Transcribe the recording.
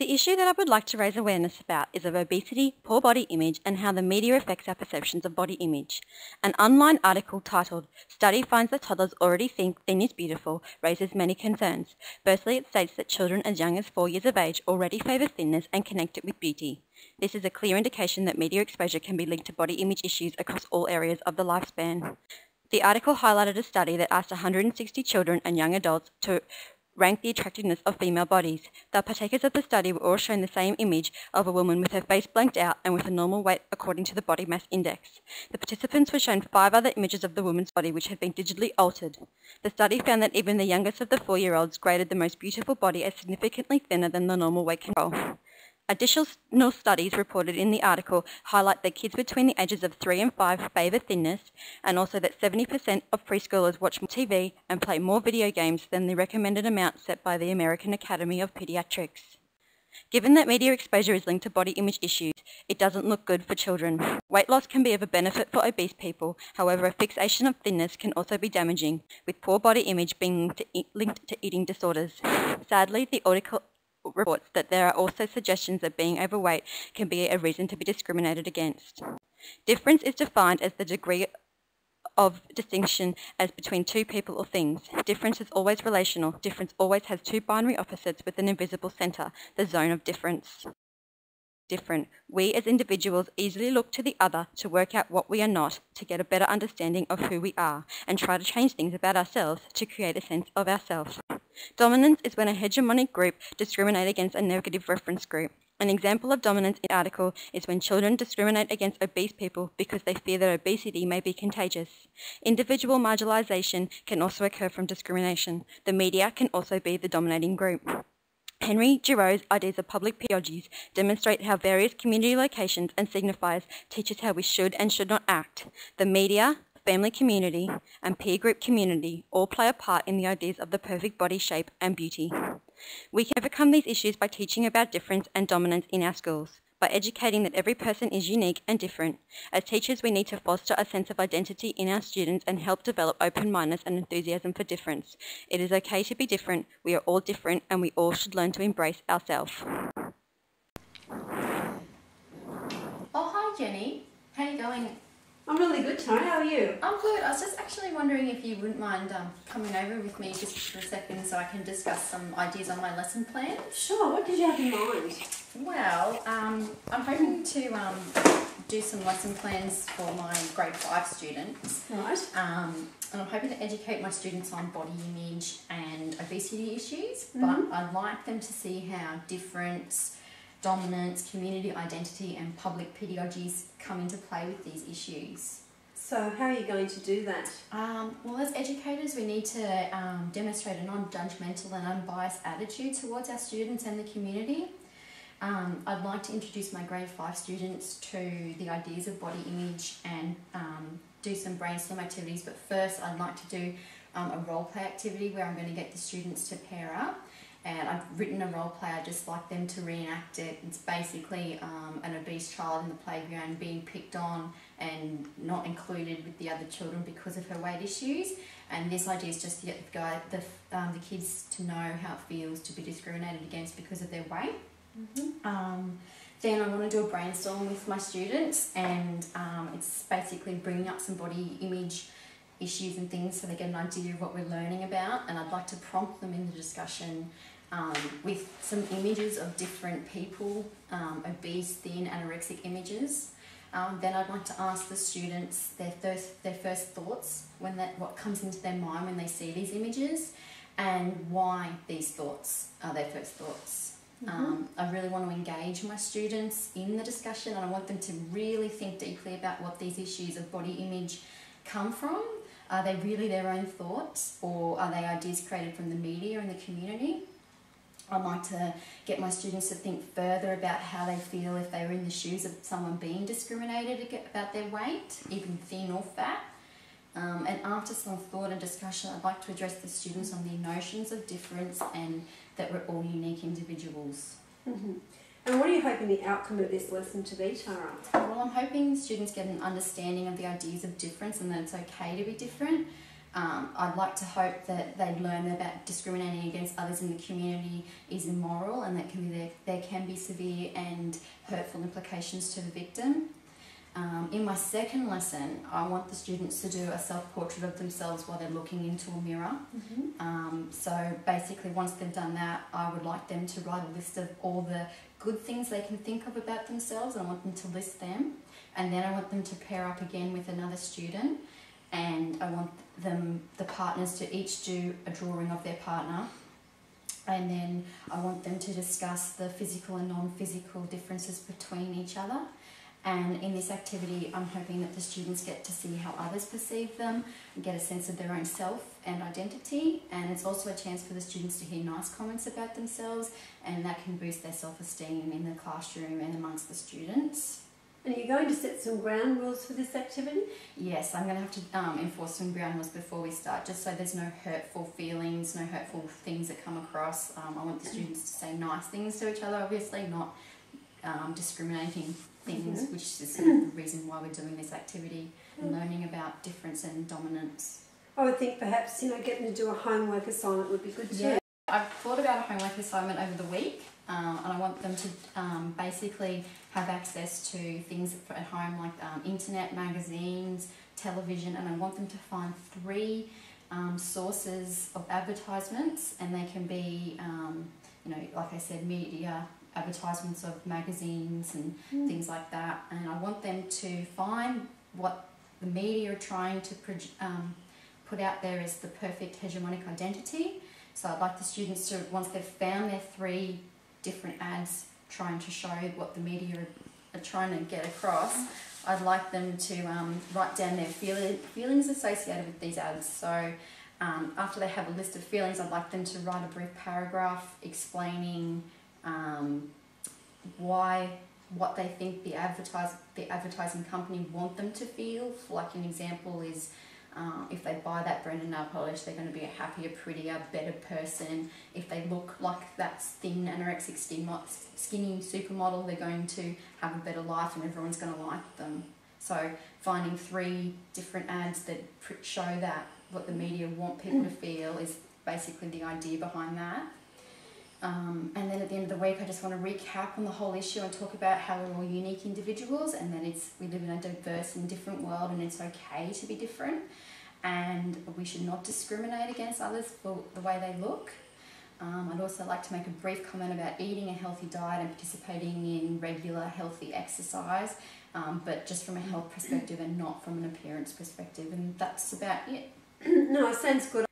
The issue that I would like to raise awareness about is of obesity, poor body image, and how the media affects our perceptions of body image. An online article titled, "Study Finds That Toddlers Already Think Thin is Beautiful," raises many concerns. Firstly, it states that children as young as 4 years of age already favour thinness and connect it with beauty. This is a clear indication that media exposure can be linked to body image issues across all areas of the lifespan. The article highlighted a study that asked 160 children and young adults to rank the attractiveness of female bodies. The partakers of the study were all shown the same image of a woman with her face blanked out and with a normal weight according to the body mass index. The participants were shown 5 other images of the woman's body which had been digitally altered. The study found that even the youngest of the 4-year-olds graded the most beautiful body as significantly thinner than the normal weight control. Additional studies reported in the article highlight that kids between the ages of 3 and 5 favour thinness, and also that 70% of preschoolers watch more TV and play more video games than the recommended amount set by the American Academy of Pediatrics. Given that media exposure is linked to body image issues, it doesn't look good for children. Weight loss can be of a benefit for obese people, however a fixation of thinness can also be damaging, with poor body image being linked to eating disorders. Sadly, the article reports that there are also suggestions that being overweight can be a reason to be discriminated against. Difference is defined as the degree of distinction as between two people or things. Difference is always relational. Difference always has two binary opposites with an invisible centre, the zone of difference. Different. We as individuals easily look to the other to work out what we are not, to get a better understanding of who we are, and try to change things about ourselves to create a sense of ourselves. Dominance is when a hegemonic group discriminates against a negative reference group. An example of dominance in the article is when children discriminate against obese people because they fear that obesity may be contagious. Individual marginalisation can also occur from discrimination. The media can also be the dominating group. Henry Giroix's ideas of public pedagogies demonstrate how various community locations and signifiers teach us how we should and should not act. The media, family community, and peer group community all play a part in the ideas of the perfect body shape and beauty. We can overcome these issues by teaching about difference and dominance in our schools, by educating that every person is unique and different. As teachers, we need to foster a sense of identity in our students and help develop open-mindedness and enthusiasm for difference. It is okay to be different, we are all different, and we all should learn to embrace ourselves. Oh, hi Jenny. How are you going? I'm really good, Tony. How are you? I'm good. I was just actually wondering if you wouldn't mind coming over with me just for a second so I can discuss some ideas on my lesson plan. Sure. What did you have in mind? Well, I'm hoping to do some lesson plans for my grade 5 students. Right. And I'm hoping to educate my students on body image and obesity issues, but I'd like them to see how difference, dominance, community identity and public pedagogies come into play with these issues. So how are you going to do that? Well, as educators we need to demonstrate a non-judgmental and unbiased attitude towards our students and the community. I'd like to introduce my grade 5 students to the ideas of body image and do some brainstorm activities, but first I'd like to do a role play activity where I'm going to get the students to pair up. And I've written a role play. I'd just like them to reenact it. It's basically an obese child in the playground being picked on and not included with the other children because of her weight issues. And this idea is just to get the kids to know how it feels to be discriminated against because of their weight. Then I want to do a brainstorm with my students, and it's basically bringing up some body image issues and things so they get an idea of what we're learning about, and I'd like to prompt them in the discussion with some images of different people, obese, thin, anorexic images. Then I'd like to ask the students their first thoughts, what comes into their mind when they see these images, and why these thoughts are their first thoughts. I really want to engage my students in the discussion, and I want them to really think deeply about what these issues of body image come from. Are they really their own thoughts, or are they ideas created from the media and the community? I'd like to get my students to think further about how they feel if they were in the shoes of someone being discriminated about their weight, even thin or fat. And after some thought and discussion, I'd like to address the students on the notions of difference and that we're all unique individuals. And what are you hoping the outcome of this lesson to be, Tara? Well, I'm hoping students get an understanding of the ideas of difference and that it's okay to be different. I'd like to hope that they learn about discriminating against others in the community is immoral, and that there can be severe and hurtful implications to the victim. In my second lesson, I want the students to do a self-portrait of themselves while they're looking into a mirror. So basically, once they've done that, I would like them to write a list of all the good things they can think of about themselves, and I want them to list them. And then I want them to pair up again with another student, and I want the partners to each do a drawing of their partner. And then I want them to discuss the physical and non-physical differences between each other. And in this activity, I'm hoping that the students get to see how others perceive them and get a sense of their own self and identity. And it's also a chance for the students to hear nice comments about themselves, and that can boost their self-esteem in the classroom and amongst the students. And are you going to set some ground rules for this activity? Yes, I'm going to have to enforce some ground rules before we start, just so there's no hurtful feelings, no hurtful things that come across. I want the students to say nice things to each other, obviously, not discriminating things, which is sort of the reason why we're doing this activity, and learning about difference and dominance. I would think perhaps, getting to do a homework assignment would be good too. Yeah, I've thought about a homework assignment over the week, and I want them to basically have access to things at home like internet, magazines, television, and I want them to find 3 sources of advertisements, and they can be, like I said, media, advertisements of magazines and things like that. And I want them to find what the media are trying to put out there as the perfect hegemonic identity. So I'd like the students to, once they've found their 3 different ads trying to show what the media are trying to get across, I'd like them to write down their feelings associated with these ads. So after they have a list of feelings, I'd like them to write a brief paragraph explaining what they think the advertising company want them to feel. Like an example is, if they buy that brand of nail polish, they're going to be a happier, prettier, better person. If they look like that thin, anorexic, skinny supermodel, they're going to have a better life and everyone's going to like them. So finding 3 different ads that show that what the media want people to feel is basically the idea behind that. And then at the end of the week, I just want to recap on the whole issue and talk about how we're all unique individuals, and that we live in a diverse and different world, and it's okay to be different, and we should not discriminate against others for the way they look. I'd also like to make a brief comment about eating a healthy diet and participating in regular healthy exercise, but just from a health perspective and not from an appearance perspective, and that's about it. No, it sounds good.